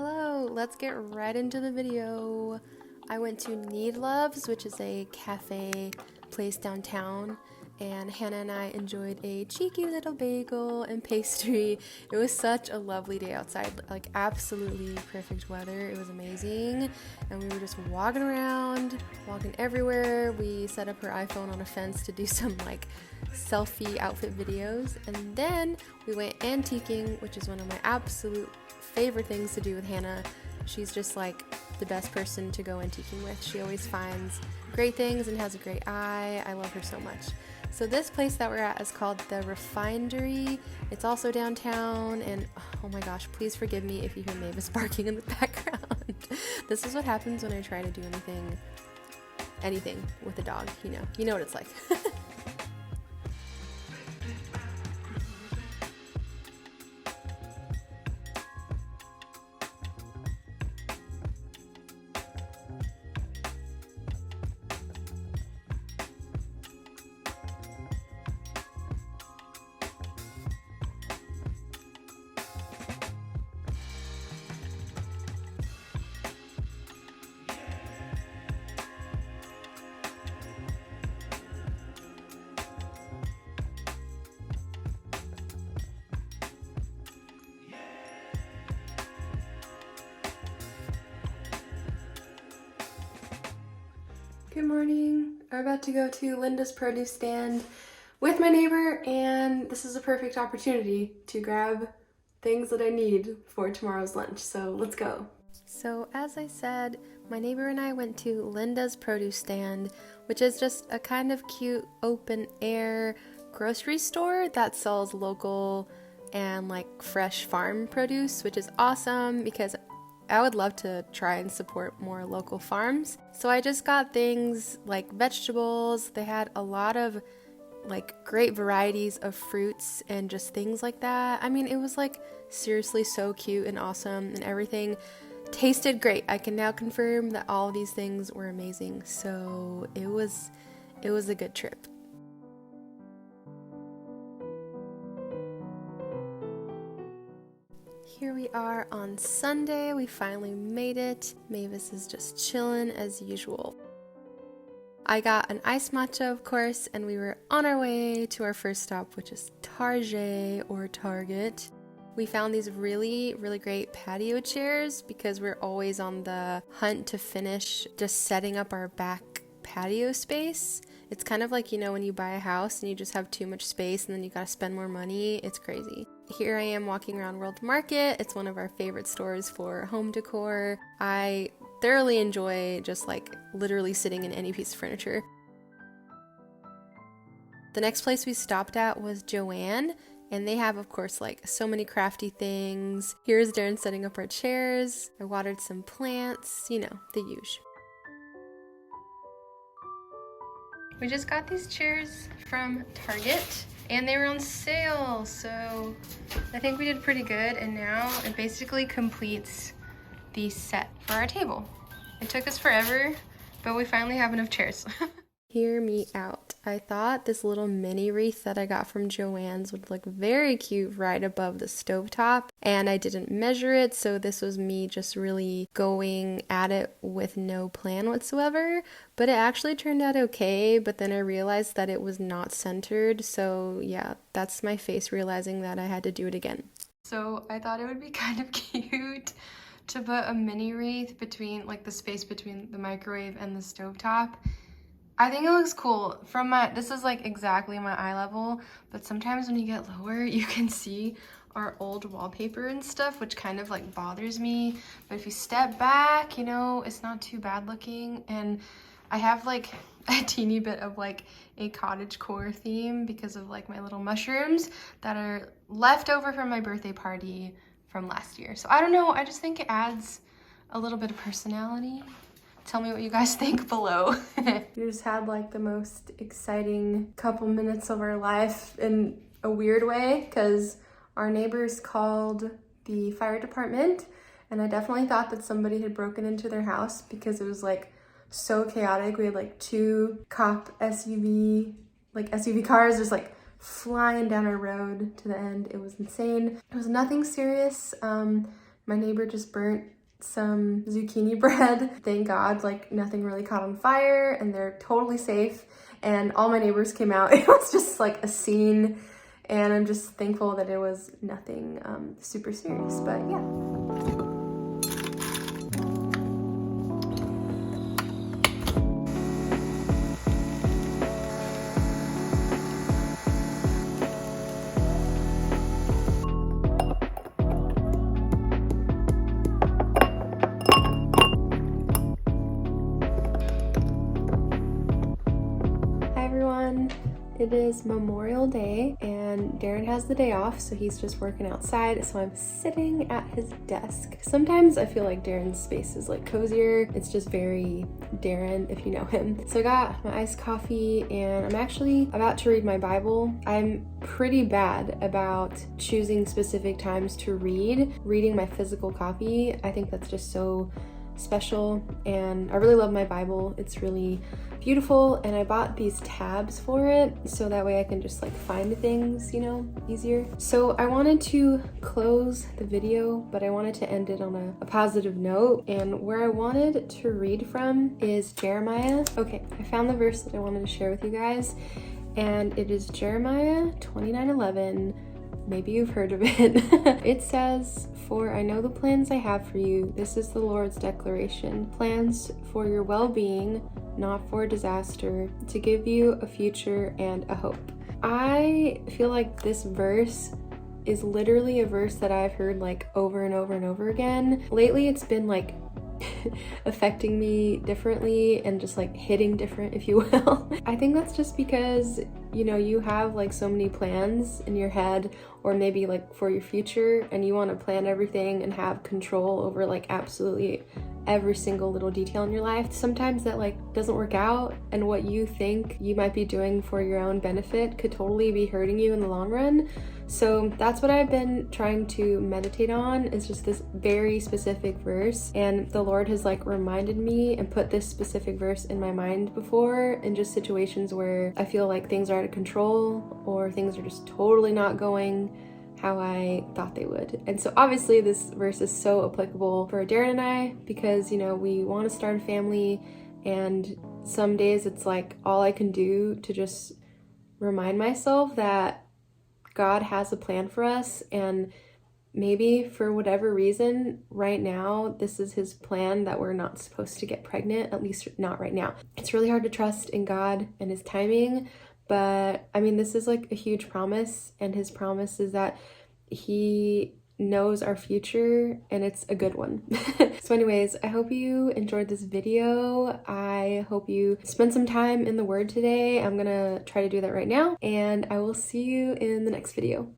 Hello, let's get right into the video. I went to Need Loves, which is a cafe place downtown, and Hannah and I enjoyed a cheeky little bagel and pastry. It was such a lovely day outside, like absolutely perfect weather. It was amazing, and we were just walking around, walking everywhere. We set up her iPhone on a fence to do some like selfie outfit videos, and then we went antiquing, which is one of my absolute favorite things to do with Hannah. She's just like the best person to go antiquing with. She always finds great things and has a great eye. I love her so much. So this place that we're at is called the Refinery. It's also downtown, and oh my gosh, please forgive me if you hear Mavis barking in the background. This is what happens when I try to do anything with a dog, you know what it's like. Good morning. I'm about to go to Linda's produce stand with my neighbor, and this is a perfect opportunity to grab things that I need for tomorrow's lunch. So let's go. So as I said, my neighbor and I went to Linda's produce stand, which is just a kind of cute open air grocery store that sells local and like fresh farm produce, which is awesome because I would love to try and support more local farms. So I just got things like vegetables. They had a lot of like great varieties of fruits and just things like that. I mean, it was like seriously so cute and awesome, and everything tasted great. I can now confirm that all of these things were amazing. So it was a good trip. Here we are on Sunday. We finally made it. Mavis is just chilling as usual. I got an iced matcha, of course, and we were on our way to our first stop, which is Target or Target. We found these really, really great patio chairs because we're always on the hunt to finish just setting up our back patio space. It's kind of like, when you buy a house and you just have too much space and then you gotta spend more money. It's crazy. Here I am walking around World Market. It's one of our favorite stores for home decor. I thoroughly enjoy just like literally sitting in any piece of furniture. The next place we stopped at was Joann, and they have, of course, like so many crafty things. Here's Darren setting up our chairs. I watered some plants, the usual. We just got these chairs from Target, and they were on sale, so I think we did pretty good, and now it basically completes the set for our table. It took us forever, but we finally have enough chairs. Hear me out. I thought this little mini wreath that I got from Joann's would look very cute right above the stovetop, and I didn't measure it, so this was me just really going at it with no plan whatsoever, but it actually turned out okay, but then I realized that it was not centered, so yeah, that's my face realizing that I had to do it again. So I thought it would be kind of cute to put a mini wreath between, like the space between the microwave and the stovetop. I think it looks cool. This is like exactly my eye level, but sometimes when you get lower, you can see our old wallpaper and stuff, which kind of like bothers me. But if you step back, it's not too bad looking. And I have like a teeny bit of like a cottagecore theme because of like my little mushrooms that are left over from my birthday party from last year. So I don't know, I just think it adds a little bit of personality. Tell me what you guys think below. We just had like the most exciting couple minutes of our life in a weird way because our neighbors called the fire department, and I definitely thought that somebody had broken into their house because it was like so chaotic. We had like two cop SUV cars just like flying down our road to the end. It was insane. It was nothing serious. My neighbor just burnt some zucchini bread. Thank God, like nothing really caught on fire and they're totally safe. And all my neighbors came out. It was just like a scene, and I'm just thankful that it was nothing super serious, but yeah. It is Memorial Day and Darren has the day off, so he's just working outside, so I'm sitting at his desk. Sometimes I feel like Darren's space is like cozier. It's just very Darren, if you know him. So I got my iced coffee and I'm actually about to read my Bible. I'm pretty bad about choosing specific times to reading my physical copy. I think that's just so special, and I really love my Bible. It's really beautiful, and I bought these tabs for it so that way I can just like find things, you know, easier. So I wanted to close the video, but I wanted to end it on a positive note, and where I wanted to read from is Jeremiah. Okay, I found the verse that I wanted to share with you guys, and it is Jeremiah 29:11. Maybe you've heard of it. It says, "For I know the plans I have for you. This is the Lord's declaration. Plans for your well-being, not for disaster, to give you a future and a hope." I feel like this verse is literally a verse that I've heard like over and over and over again. Lately, it's been like affecting me differently and just like hitting different, if you will. I think that's just because, you know, you have like so many plans in your head, or maybe like for your future, and you want to plan everything and have control over like absolutely every single little detail in your life. Sometimes that like doesn't work out, and what you think you might be doing for your own benefit could totally be hurting you in the long run. So that's what I've been trying to meditate on, is just this very specific verse, and the Lord has like reminded me and put this specific verse in my mind before in just situations where I feel like things are out of control or things are just totally not going how I thought they would. And so obviously this verse is so applicable for Darren and I, because, you know, we want to start a family, and some days it's like all I can do to just remind myself that God has a plan for us, and maybe for whatever reason right now this is his plan that we're not supposed to get pregnant, at least not right now. It's really hard to trust in God and his timing, but I mean, this is like a huge promise, and his promise is that he knows our future, and it's a good one. So anyways, I hope you enjoyed this video. I hope you spent some time in the Word today. I'm gonna try to do that right now, and I will see you in the next video.